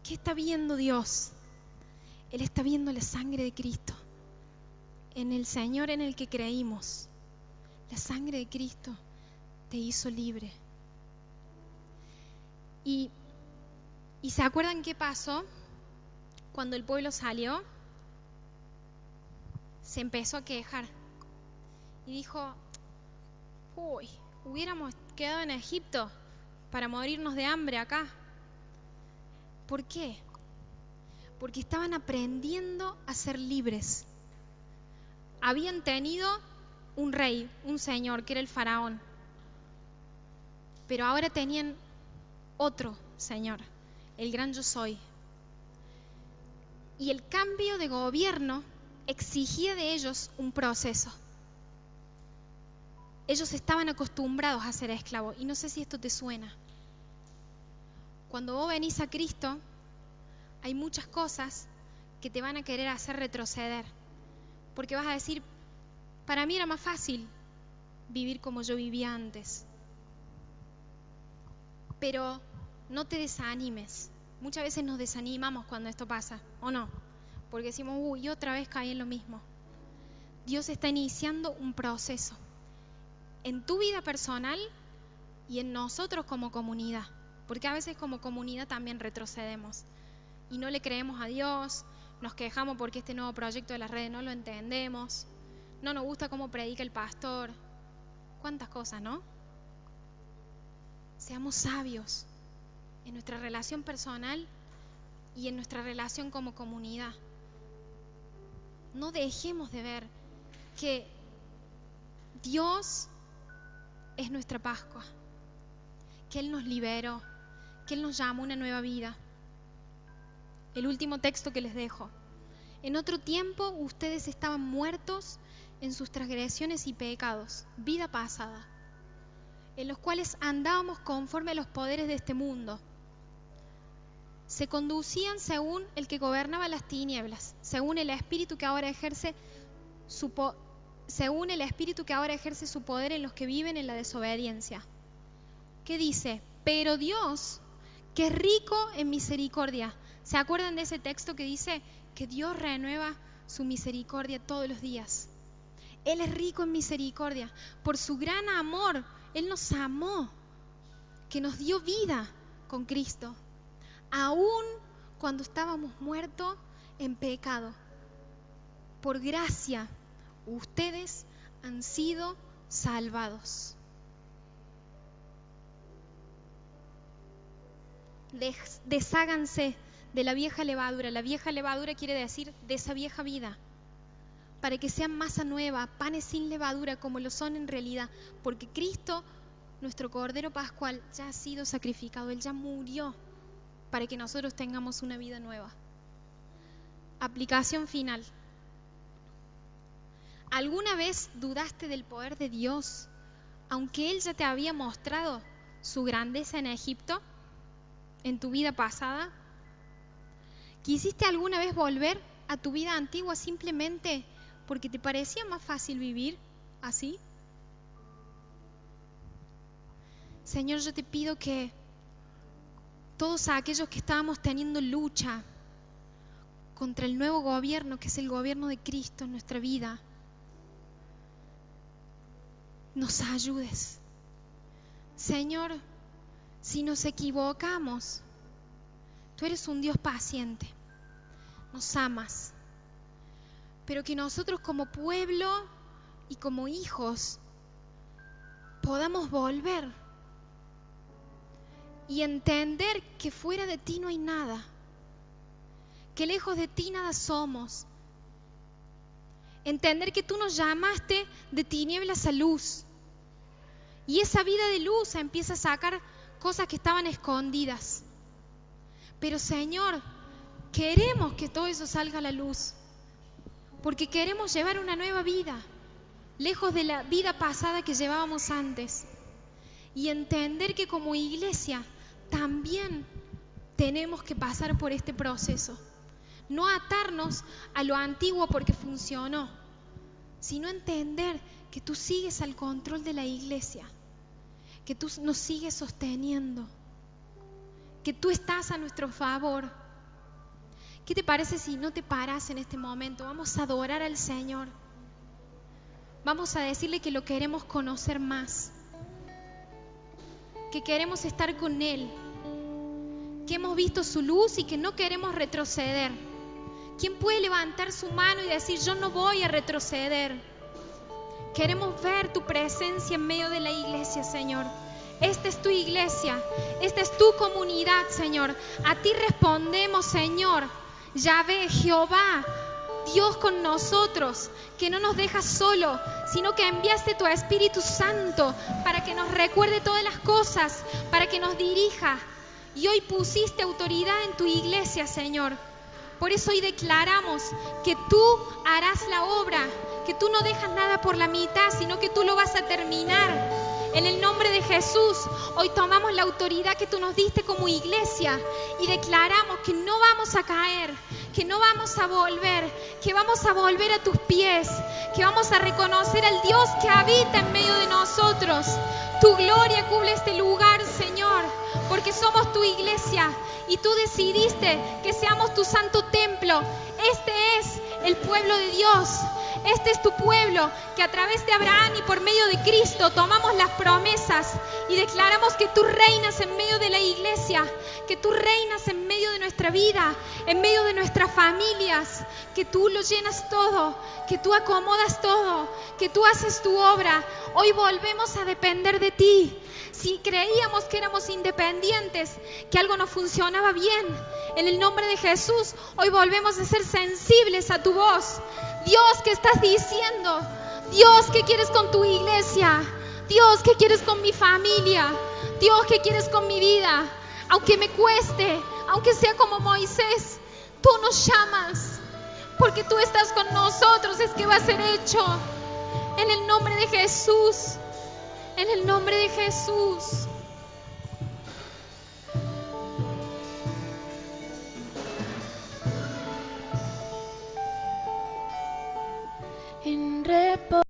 S2: ¿Qué está viendo Dios? Él está viendo la sangre de Cristo. En el Señor en el que creímos. La sangre de Cristo te hizo libre. ¿Y se acuerdan qué pasó cuando el pueblo salió? Se empezó a quejar y dijo: uy, hubiéramos quedado en Egipto para morirnos de hambre acá. ¿Por qué? Porque estaban aprendiendo a ser libres. Habían tenido un rey, un señor, que era el faraón, pero ahora tenían otro señor, el gran yo soy. Y el cambio de gobierno exigía de ellos un proceso. Ellos estaban acostumbrados a ser esclavos, y no sé si esto te suena. Cuando vos venís a Cristo, hay muchas cosas que te van a querer hacer retroceder, porque vas a decir: para mí era más fácil vivir como yo vivía antes. Pero no te desanimes. Muchas veces nos desanimamos cuando esto pasa, ¿o no? Porque decimos: uy, otra vez caí en lo mismo. Dios está iniciando un proceso en tu vida personal y en nosotros como comunidad. Porque a veces como comunidad también retrocedemos y no le creemos a Dios, nos quejamos porque este nuevo proyecto de las redes no lo entendemos, no nos gusta cómo predica el pastor. ¿Cuántas cosas, no? Seamos sabios en nuestra relación personal y en nuestra relación como comunidad. No dejemos de ver que Dios es nuestra Pascua, que Él nos liberó, que Él nos llamó a una nueva vida. El último texto que les dejo: en otro tiempo ustedes estaban muertos en sus transgresiones y pecados, vida pasada, en los cuales andábamos conforme a los poderes de este mundo. Se conducían según el que gobernaba las tinieblas, según el espíritu que ahora ejerce su poder en los que viven en la desobediencia. ¿Qué dice? Pero Dios, que es rico en misericordia. ¿Se acuerdan de ese texto que dice que Dios renueva su misericordia todos los días? Él es rico en misericordia. Por su gran amor, Él nos amó, que nos dio vida con Cristo, aún cuando estábamos muertos en pecado. Por gracia, ustedes han sido salvados. Desháganse de la vieja levadura. La vieja levadura quiere decir de esa vieja vida, para que sean masa nueva, panes sin levadura, como lo son en realidad, porque Cristo, nuestro Cordero Pascual, ya ha sido sacrificado. Él ya murió para que nosotros tengamos una vida nueva. Aplicación final. ¿Alguna vez dudaste del poder de Dios, aunque Él ya te había mostrado su grandeza en Egipto, en tu vida pasada? ¿Quisiste alguna vez volver a tu vida antigua simplemente porque te parecía más fácil vivir así? Señor, yo te pido que todos aquellos que estábamos teniendo lucha contra el nuevo gobierno, que es el gobierno de Cristo en nuestra vida, nos ayudes. Señor, si nos equivocamos, tú eres un Dios paciente, nos amas, pero que nosotros como pueblo y como hijos podamos volver y entender que fuera de ti no hay nada, que lejos de ti nada somos. Entender que tú nos llamaste de tinieblas a luz, y esa vida de luz empieza a sacar cosas que estaban escondidas. Pero Señor, queremos que todo eso salga a la luz, porque queremos llevar una nueva vida, lejos de la vida pasada que llevábamos antes. Y entender que como iglesia también tenemos que pasar por este proceso. No atarnos a lo antiguo porque funcionó, sino entender que tú sigues al control de la iglesia, que tú nos sigues sosteniendo, que tú estás a nuestro favor. ¿Qué te parece si no te paras en este momento? Vamos a adorar al Señor. Vamos a decirle que lo queremos conocer más, que queremos estar con Él, que hemos visto su luz y que no queremos retroceder. ¿Quién puede levantar su mano y decir, yo no voy a retroceder? Queremos ver tu presencia en medio de la iglesia, Señor. Esta es tu iglesia, esta es tu comunidad, Señor. A ti respondemos, Señor. Yahvé, Jehová, Dios con nosotros, que no nos dejas solo, sino que enviaste tu Espíritu Santo para que nos recuerde todas las cosas, para que nos dirija. Y hoy pusiste autoridad en tu iglesia, Señor. Por eso hoy declaramos que tú harás la obra, que tú no dejas nada por la mitad, sino que tú lo vas a terminar. En el nombre de Jesús, hoy tomamos la autoridad que tú nos diste como iglesia y declaramos que no vamos a caer, que no vamos a volver, que vamos a volver a tus pies, que vamos a reconocer al Dios que habita en medio de nosotros. Tu gloria cubre este lugar, Señor, porque somos tu iglesia y tú decidiste que seamos tu santo templo. Este es el pueblo de Dios. Este es tu pueblo que a través de Abraham y por medio de Cristo tomamos las promesas y declaramos que tú reinas en medio de la iglesia, que tú reinas en medio de nuestra vida, en medio de nuestras familias, que tú lo llenas todo, que tú acomodas todo, que tú haces tu obra. Hoy volvemos a depender de ti. Si creíamos que éramos independientes, que algo no funcionaba bien, en el nombre de Jesús, hoy volvemos a ser sensibles a tu voz. Dios, ¿qué estás diciendo? Dios, ¿qué quieres con tu iglesia? Dios, ¿qué quieres con mi familia? Dios, ¿qué quieres con mi vida? Aunque me cueste, aunque sea como Moisés, tú nos llamas, porque tú estás con nosotros, es que va a ser hecho. En el nombre de Jesús, en el nombre de Jesús.
S3: En reposo